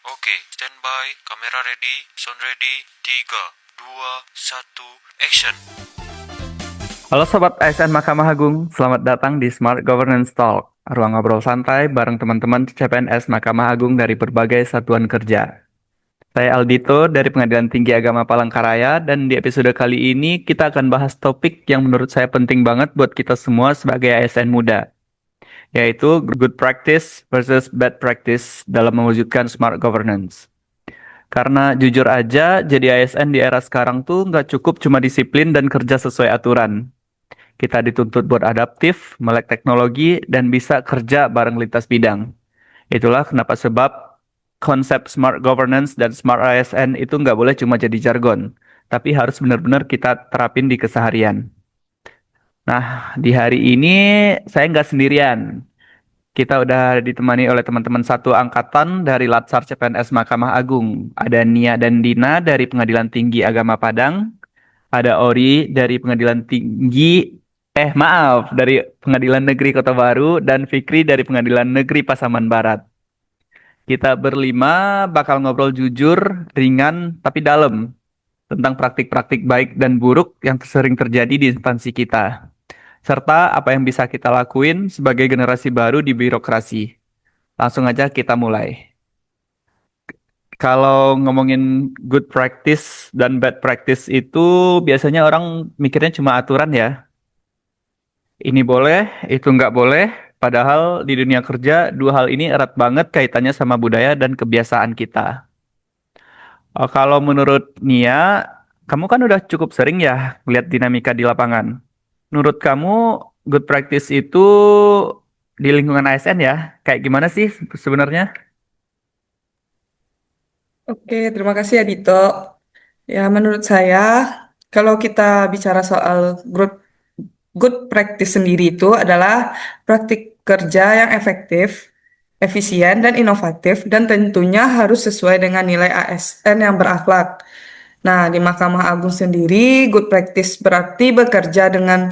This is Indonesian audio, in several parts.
Oke, standby, kamera ready, sound ready, 3, 2, 1, action. Halo Sobat ASN Mahkamah Agung, selamat datang di Smart Governance Talk, ruang ngobrol santai bareng teman-teman CPNS Mahkamah Agung dari berbagai satuan kerja. Saya Aldito dari Pengadilan Tinggi Agama Palangkaraya dan di episode kali ini kita akan bahas topik yang menurut saya penting banget buat kita semua sebagai ASN muda, yaitu good practice versus bad practice dalam mewujudkan smart governance. Karena jujur aja, jadi ASN di era sekarang tuh nggak cukup cuma disiplin dan kerja sesuai aturan. Kita dituntut buat adaptif, melek teknologi, dan bisa kerja bareng lintas bidang. Itulah kenapa sebab konsep smart governance dan smart ASN itu nggak boleh cuma jadi jargon, tapi harus benar-benar kita terapin di keseharian. Nah, di hari ini saya nggak sendirian. Kita udah ditemani oleh teman-teman satu angkatan dari Latsar CPNS Mahkamah Agung. Ada Nia dan Dina dari Pengadilan Tinggi Agama Padang, ada Ori dari Pengadilan Tinggi, maaf, dari Pengadilan Negeri Kota Baru, dan Fikri dari Pengadilan Negeri Pasaman Barat. Kita berlima bakal ngobrol jujur, ringan, tapi dalam tentang praktik-praktik baik dan buruk yang sering terjadi di instansi kita, serta apa yang bisa kita lakuin sebagai generasi baru di birokrasi. Langsung aja kita mulai. Kalau ngomongin good practice dan bad practice itu biasanya orang mikirnya cuma aturan ya. Ini boleh, itu nggak boleh. Padahal di dunia kerja dua hal ini erat banget kaitannya sama budaya dan kebiasaan kita. Kalau menurut Nia, kamu kan udah cukup sering ya lihat dinamika di lapangan. Menurut kamu good practice itu di lingkungan ASN ya, kayak gimana sih sebenarnya? Oke, terima kasih ya Dito. Ya, menurut saya, kalau kita bicara soal good practice sendiri itu adalah praktik kerja yang efektif, efisien, dan inovatif, dan tentunya harus sesuai dengan nilai ASN yang berakhlak. Nah, di Mahkamah Agung sendiri, good practice berarti bekerja dengan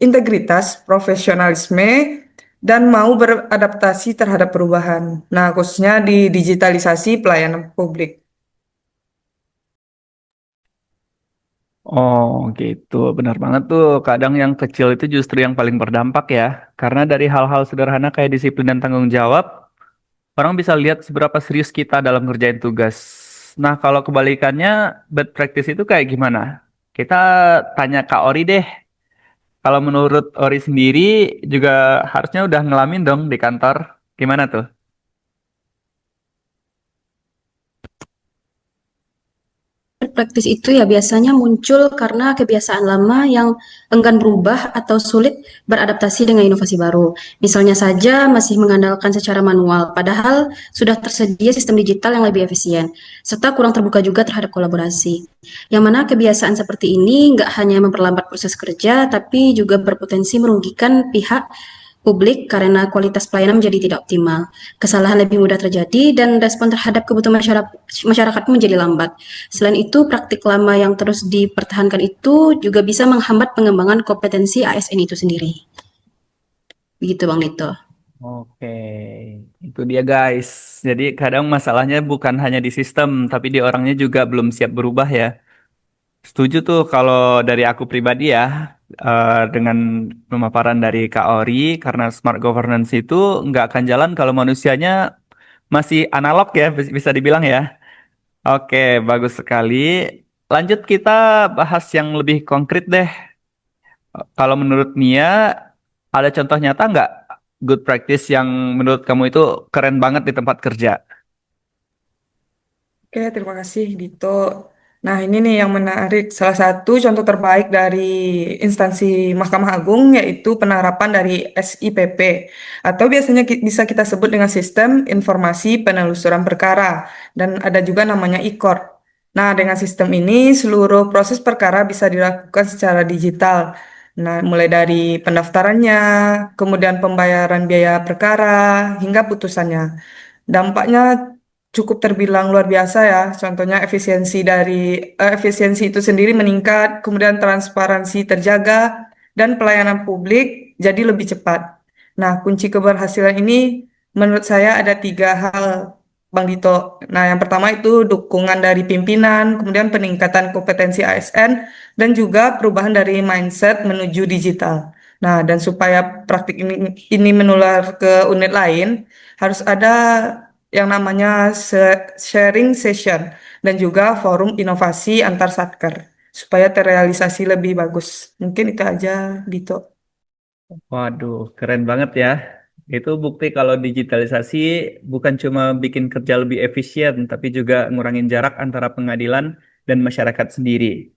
integritas, profesionalisme, dan mau beradaptasi terhadap perubahan. Nah, khususnya di digitalisasi pelayanan publik. Oh gitu, benar banget tuh. Kadang yang kecil itu justru yang paling berdampak ya. Karena dari hal-hal sederhana kayak disiplin dan tanggung jawab, orang bisa lihat seberapa serius kita dalam ngerjain tugas. Nah, kalau kebalikannya, bad practice itu kayak gimana? Kita tanya Kak Ori deh. Kalau menurut Ori sendiri juga harusnya udah ngalamin dong di kantor. Gimana tuh? Praktis itu ya biasanya muncul karena kebiasaan lama yang enggan berubah atau sulit beradaptasi dengan inovasi baru. Misalnya saja masih mengandalkan secara manual, padahal sudah tersedia sistem digital yang lebih efisien, serta kurang terbuka juga terhadap kolaborasi. Yang mana kebiasaan seperti ini nggak hanya memperlambat proses kerja, tapi juga berpotensi merugikan pihak publik karena kualitas pelayanan menjadi tidak optimal. Kesalahan lebih mudah terjadi dan respon terhadap kebutuhan masyarakat pun menjadi lambat. Selain itu, praktik lama yang terus dipertahankan itu juga bisa menghambat pengembangan kompetensi ASN itu sendiri. Begitu Bang Nito. Oke, itu dia guys. Jadi kadang masalahnya bukan hanya di sistem, tapi di orangnya juga belum siap berubah ya. Setuju tuh kalau dari aku pribadi ya, dengan pemaparan dari Kak Ori, karena smart governance itu nggak akan jalan kalau manusianya masih analog ya, bisa dibilang ya. Oke, bagus sekali. Lanjut kita bahas yang lebih konkret deh. Kalau menurut Nia, ada contoh nyata nggak good practice yang menurut kamu itu keren banget di tempat kerja? Oke, terima kasih Dito. Nah, ini nih yang menarik. Salah satu contoh terbaik dari instansi Mahkamah Agung yaitu penerapan dari SIPP atau biasanya bisa kita sebut dengan Sistem Informasi Penelusuran Perkara dan ada juga namanya ICOR. Nah, dengan sistem ini seluruh proses perkara bisa dilakukan secara digital. Nah, mulai dari pendaftarannya, kemudian pembayaran biaya perkara, hingga putusannya. Dampaknya cukup terbilang luar biasa ya. Contohnya efisiensi itu sendiri meningkat, kemudian transparansi terjaga dan pelayanan publik jadi lebih cepat. Nah, kunci keberhasilan ini menurut saya ada tiga hal. Bang Dito. Nah, yang pertama itu dukungan dari pimpinan, kemudian peningkatan kompetensi ASN, dan juga perubahan dari mindset menuju digital. Nah, dan supaya praktik ini menular ke unit lain, harus ada yang namanya sharing session dan juga forum inovasi antar satker supaya terrealisasi lebih bagus. Mungkin itu aja, Dito. Waduh, keren banget ya. Itu bukti kalau digitalisasi bukan cuma bikin kerja lebih efisien, tapi juga ngurangin jarak antara pengadilan dan masyarakat sendiri.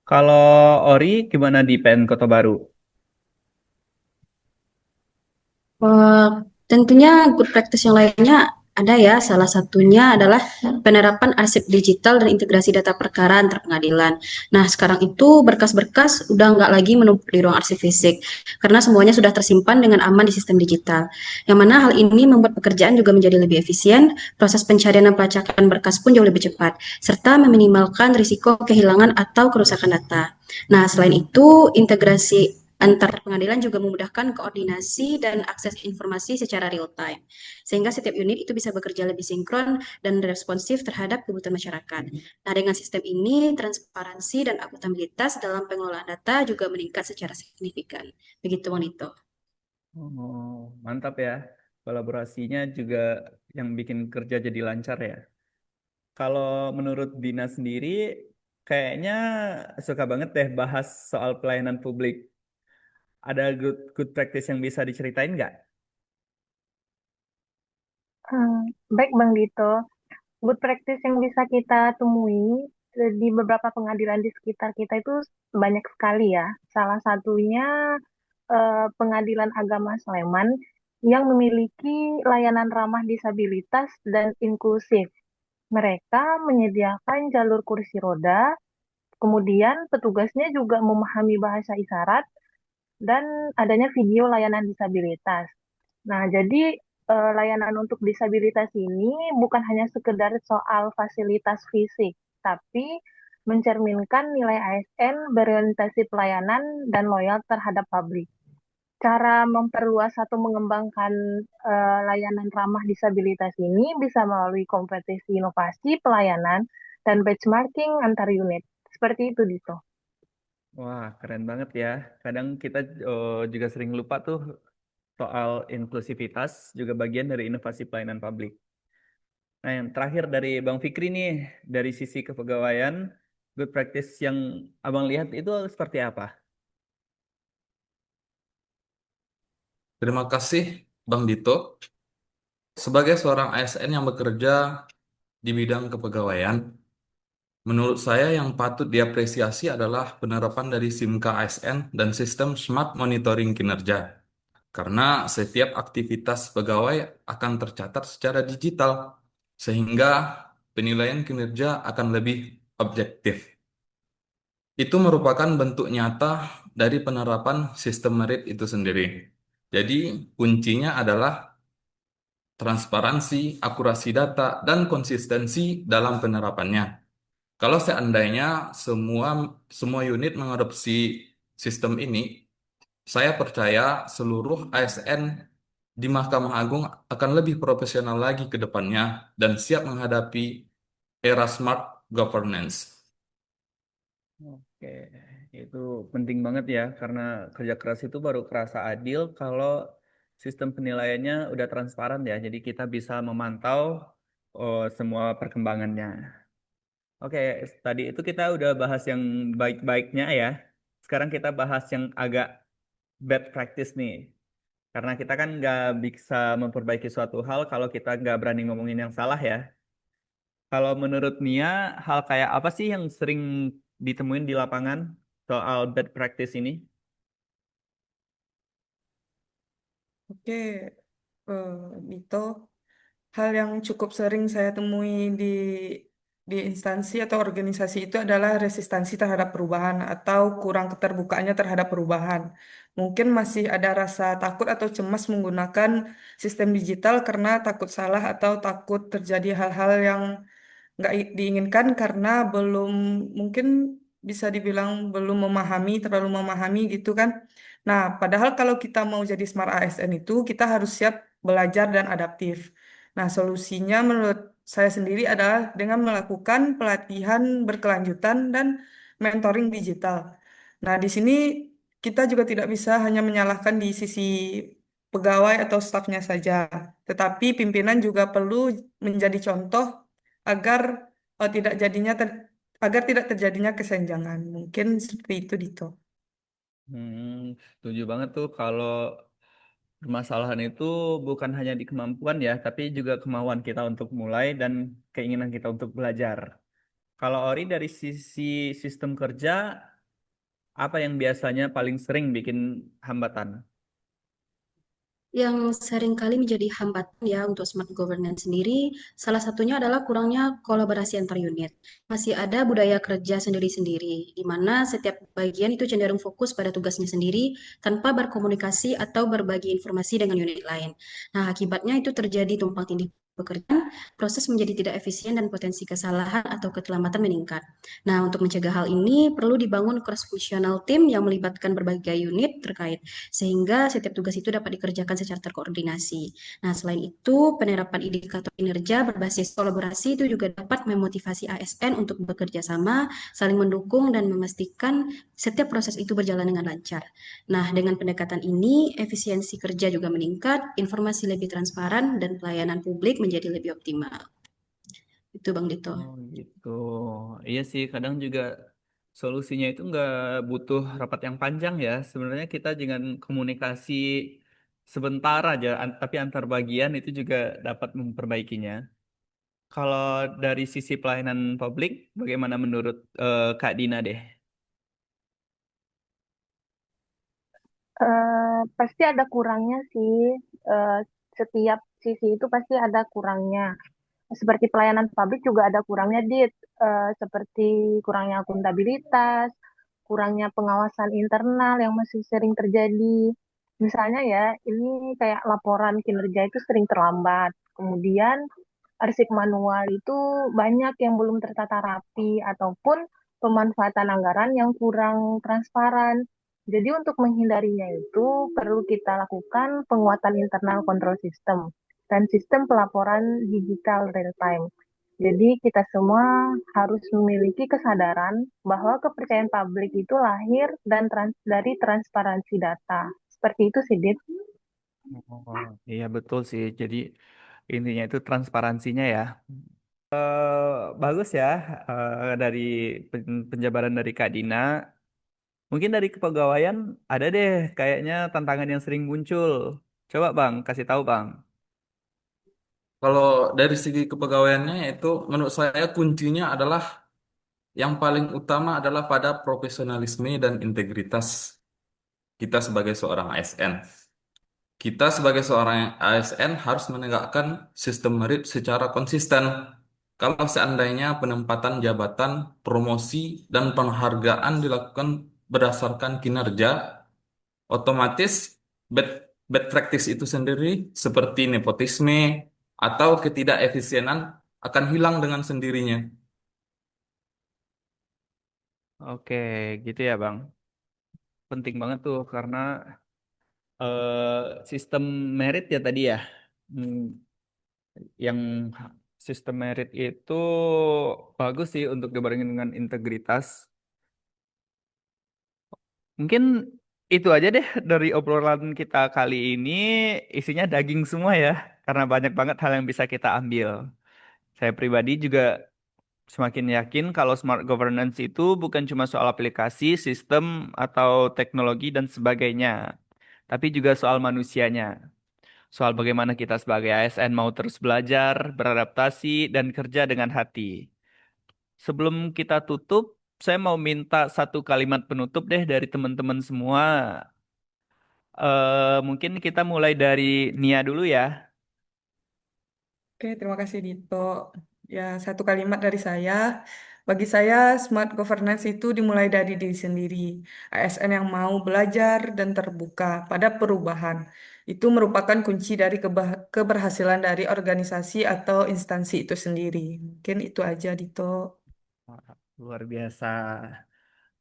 Kalau Ori, gimana di PN Kota Baru? Eh, Tentunya good practice yang lainnya ada ya, salah satunya adalah penerapan arsip digital dan integrasi data perkara antar pengadilan. Nah, sekarang itu berkas-berkas udah nggak lagi menumpuk di ruang arsip fisik, karena semuanya sudah tersimpan dengan aman di sistem digital. Yang mana hal ini membuat pekerjaan juga menjadi lebih efisien, proses pencarian dan pelacakan berkas pun jauh lebih cepat, serta meminimalkan risiko kehilangan atau kerusakan data. Nah, selain itu, integrasi antar pengadilan juga memudahkan koordinasi dan akses informasi secara real time, sehingga setiap unit itu bisa bekerja lebih sinkron dan responsif terhadap kebutuhan masyarakat. Nah, dengan sistem ini, transparansi dan akuntabilitas dalam pengelolaan data juga meningkat secara signifikan. Begitu, Bang Nito. Oh, mantap ya. Kolaborasinya juga yang bikin kerja jadi lancar ya. Kalau menurut Dina sendiri, kayaknya suka banget deh bahas soal pelayanan publik. Ada good practice yang bisa diceritain nggak? Baik Bang Dito, good practice yang bisa kita temui di beberapa pengadilan di sekitar kita itu banyak sekali ya. Salah satunya Pengadilan Agama Sleman yang memiliki layanan ramah disabilitas dan inklusif. Mereka menyediakan jalur kursi roda, kemudian petugasnya juga memahami bahasa isyarat dan adanya video layanan disabilitas. Nah, jadi layanan untuk disabilitas ini bukan hanya sekedar soal fasilitas fisik, tapi mencerminkan nilai ASN berorientasi pelayanan dan loyal terhadap publik. Cara memperluas atau mengembangkan layanan ramah disabilitas ini bisa melalui kompetisi inovasi pelayanan dan benchmarking antar unit. Seperti itu, Dito. Wah, keren banget ya. Kadang kita juga sering lupa tuh soal inklusivitas juga bagian dari inovasi pelayanan publik. Nah, yang terakhir dari Bang Fikri nih, dari sisi kepegawaian, good practice yang Abang lihat itu seperti apa? Terima kasih, Bang Dito. Sebagai seorang ASN yang bekerja di bidang kepegawaian, menurut saya yang patut diapresiasi adalah penerapan dari SIMKA ASN dan sistem Smart Monitoring Kinerja. Karena setiap aktivitas pegawai akan tercatat secara digital, sehingga penilaian kinerja akan lebih objektif. Itu merupakan bentuk nyata dari penerapan sistem merit itu sendiri. Jadi, kuncinya adalah transparansi, akurasi data, dan konsistensi dalam penerapannya. Kalau seandainya semua semua unit mengadopsi sistem ini, saya percaya seluruh ASN di Mahkamah Agung akan lebih profesional lagi ke depannya dan siap menghadapi era smart governance. Oke, itu penting banget ya, karena kerja keras itu baru kerasa adil kalau sistem penilaiannya udah transparan ya, jadi kita bisa memantau semua perkembangannya. Oke, tadi itu kita udah bahas yang baik-baiknya ya. Sekarang kita bahas yang agak bad practice nih. Karena kita kan nggak bisa memperbaiki suatu hal kalau kita nggak berani ngomongin yang salah ya. Kalau menurut Nia, hal kayak apa sih yang sering ditemuin di lapangan soal bad practice ini? Oke, eh, Dito. Hal yang cukup sering saya temui di instansi atau organisasi itu adalah resistansi terhadap perubahan atau kurang keterbukaannya terhadap perubahan. Mungkin masih ada rasa takut atau cemas menggunakan sistem digital karena takut salah atau takut terjadi hal-hal yang nggak diinginkan karena belum mungkin bisa dibilang belum memahami, terlalu memahami gitu kan. Nah, padahal kalau kita mau jadi smart ASN itu kita harus siap belajar dan adaptif. Nah, solusinya menurut saya sendiri adalah dengan melakukan pelatihan berkelanjutan dan mentoring digital. Nah, di sini kita juga tidak bisa hanya menyalahkan di sisi pegawai atau stafnya saja, tetapi pimpinan juga perlu menjadi contoh agar tidak jadinya agar tidak terjadinya kesenjangan. Mungkin seperti itu, Dito. Setuju banget tuh kalau permasalahan itu bukan hanya di kemampuan ya, tapi juga kemauan kita untuk mulai dan keinginan kita untuk belajar. Kalau Ori dari sisi sistem kerja, apa yang biasanya paling sering bikin hambatan? Yang seringkali menjadi hambatan ya untuk smart governance sendiri, salah satunya adalah kurangnya kolaborasi antar unit. Masih ada budaya kerja sendiri-sendiri, di mana setiap bagian itu cenderung fokus pada tugasnya sendiri tanpa berkomunikasi atau berbagi informasi dengan unit lain. Nah, akibatnya itu terjadi tumpang tindih pekerjaan, proses menjadi tidak efisien dan potensi kesalahan atau keterlambatan meningkat. Nah, untuk mencegah hal ini, perlu dibangun cross-functional team yang melibatkan berbagai unit terkait sehingga setiap tugas itu dapat dikerjakan secara terkoordinasi. Nah, selain itu, penerapan indikator kinerja berbasis kolaborasi itu juga dapat memotivasi ASN untuk bekerja sama, saling mendukung, dan memastikan setiap proses itu berjalan dengan lancar. Nah, dengan pendekatan ini, efisiensi kerja juga meningkat, informasi lebih transparan, dan pelayanan publik menjadi lebih optimal. Itu Bang Dito. Oh gitu. Iya sih, kadang juga solusinya itu nggak butuh rapat yang panjang ya. Sebenarnya kita dengan komunikasi sebentar aja, tapi antar bagian itu juga dapat memperbaikinya. Kalau dari sisi pelayanan publik, bagaimana menurut Kak Dina deh? Pasti ada kurangnya sih. Eh, Setiap sisi itu pasti ada kurangnya. Seperti pelayanan publik juga ada kurangnya, Dit. Seperti kurangnya akuntabilitas, kurangnya pengawasan internal yang masih sering terjadi. Misalnya ya, ini kayak laporan kinerja itu sering terlambat. Kemudian arsip manual itu banyak yang belum tertata rapi ataupun pemanfaatan anggaran yang kurang transparan. Jadi untuk menghindarinya itu perlu kita lakukan penguatan internal control system dan sistem pelaporan digital real time. Jadi kita semua harus memiliki kesadaran bahwa kepercayaan publik itu lahir dan dari transparansi data. Seperti itu sih, Dit. Oh, iya betul sih. Jadi intinya itu transparansinya ya. Bagus ya dari penjabaran dari Kak Dina. Mungkin dari kepegawaian ada deh kayaknya tantangan yang sering muncul. Coba Bang, kasih tahu Bang. Kalau dari segi kepegawaiannya itu menurut saya kuncinya adalah yang paling utama adalah pada profesionalisme dan integritas kita sebagai seorang ASN. Kita sebagai seorang ASN harus menegakkan sistem merit secara konsisten. Kalau seandainya penempatan jabatan, promosi, dan penghargaan dilakukan berdasarkan kinerja, otomatis bad, bad practice itu sendiri seperti nepotisme atau ketidakefisienan akan hilang dengan sendirinya. Oke, gitu ya Bang. Penting banget tuh karena sistem merit ya tadi ya. Hmm, yang sistem merit itu bagus sih untuk dibandingin dengan integritas. Mungkin itu aja deh dari obrolan kita kali ini. Isinya daging semua ya, karena banyak banget hal yang bisa kita ambil. Saya pribadi juga semakin yakin kalau smart governance itu bukan cuma soal aplikasi, sistem, atau teknologi dan sebagainya, tapi juga soal manusianya. Soal bagaimana kita sebagai ASN mau terus belajar, beradaptasi, dan kerja dengan hati. Sebelum kita tutup, saya mau minta satu kalimat penutup deh dari teman-teman semua. Mungkin kita mulai dari Nia dulu ya. Oke, terima kasih Dito. Ya, satu kalimat dari saya. Bagi saya, smart governance itu dimulai dari diri sendiri. ASN yang mau belajar dan terbuka pada perubahan. Itu merupakan kunci dari keberhasilan dari organisasi atau instansi itu sendiri. Mungkin itu aja, Dito. Wah, luar biasa.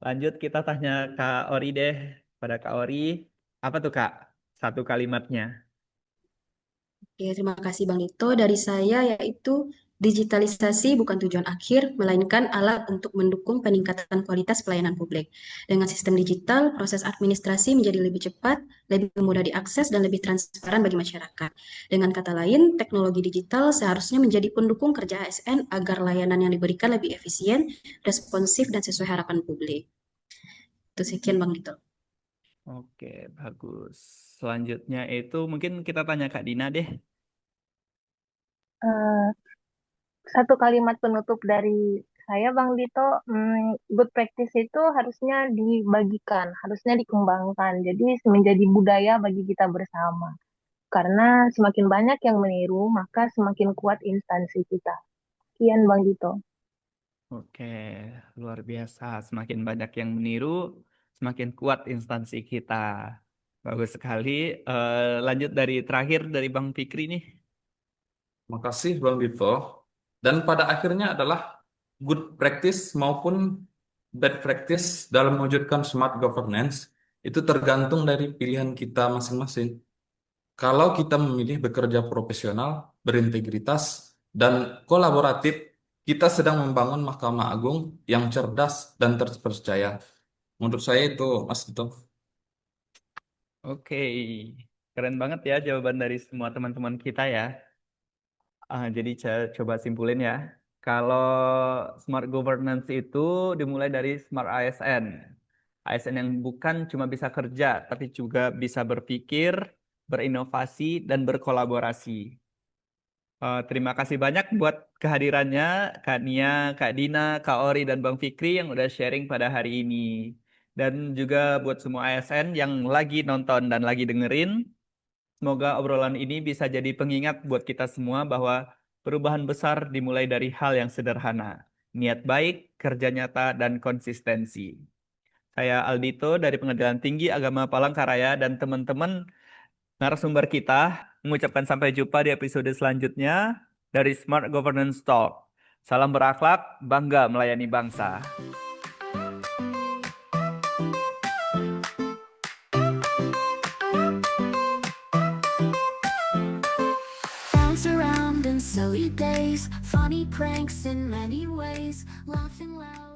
Lanjut kita tanya Kak Ori deh. Pada Kak Ori, apa tuh Kak? Satu kalimatnya. Oke, terima kasih Bang Dito. Dari saya yaitu digitalisasi bukan tujuan akhir, melainkan alat untuk mendukung peningkatan kualitas pelayanan publik. Dengan sistem digital, proses administrasi menjadi lebih cepat, lebih mudah diakses, dan lebih transparan bagi masyarakat. Dengan kata lain, teknologi digital seharusnya menjadi pendukung kerja ASN agar layanan yang diberikan lebih efisien, responsif, dan sesuai harapan publik. Itu sekian Bang Dito. Oke, bagus. Selanjutnya itu mungkin kita tanya Kak Dina deh. Eh, Satu kalimat penutup dari saya, Bang Dito, good practice itu harusnya dibagikan, harusnya dikembangkan. Jadi menjadi budaya bagi kita bersama. Karena semakin banyak yang meniru, maka semakin kuat instansi kita. Sekian, Bang Dito. Oke, luar biasa. Semakin banyak yang meniru, semakin kuat instansi kita. Bagus sekali. Lanjut dari terakhir dari Bang Fikri nih. Makasih Bang Dito. Dan pada akhirnya adalah good practice maupun bad practice dalam mewujudkan smart governance itu tergantung dari pilihan kita masing-masing. Kalau kita memilih bekerja profesional, berintegritas, dan kolaboratif, kita sedang membangun Mahkamah Agung yang cerdas dan terpercaya. Menurut saya itu, Mas Dito. Oke, keren banget ya jawaban dari semua teman-teman kita ya. Jadi saya coba simpulin ya. Kalau smart governance itu dimulai dari smart ASN. ASN yang bukan cuma bisa kerja, tapi juga bisa berpikir, berinovasi, dan berkolaborasi. Terima kasih banyak buat kehadirannya Kak Nia, Kak Dina, Kak Ori, dan Bang Fikri yang udah sharing pada hari ini. Dan juga buat semua ASN yang lagi nonton dan lagi dengerin. Semoga obrolan ini bisa jadi pengingat buat kita semua bahwa perubahan besar dimulai dari hal yang sederhana. Niat baik, kerja nyata, dan konsistensi. Saya Aldito dari Pengadilan Tinggi Agama Palangkaraya dan teman-teman narasumber kita mengucapkan sampai jumpa di episode selanjutnya dari Smart Governance Talk. Salam berakhlak, bangga melayani bangsa. Bounce around in silly days, funny pranks in many ways, laughing loud.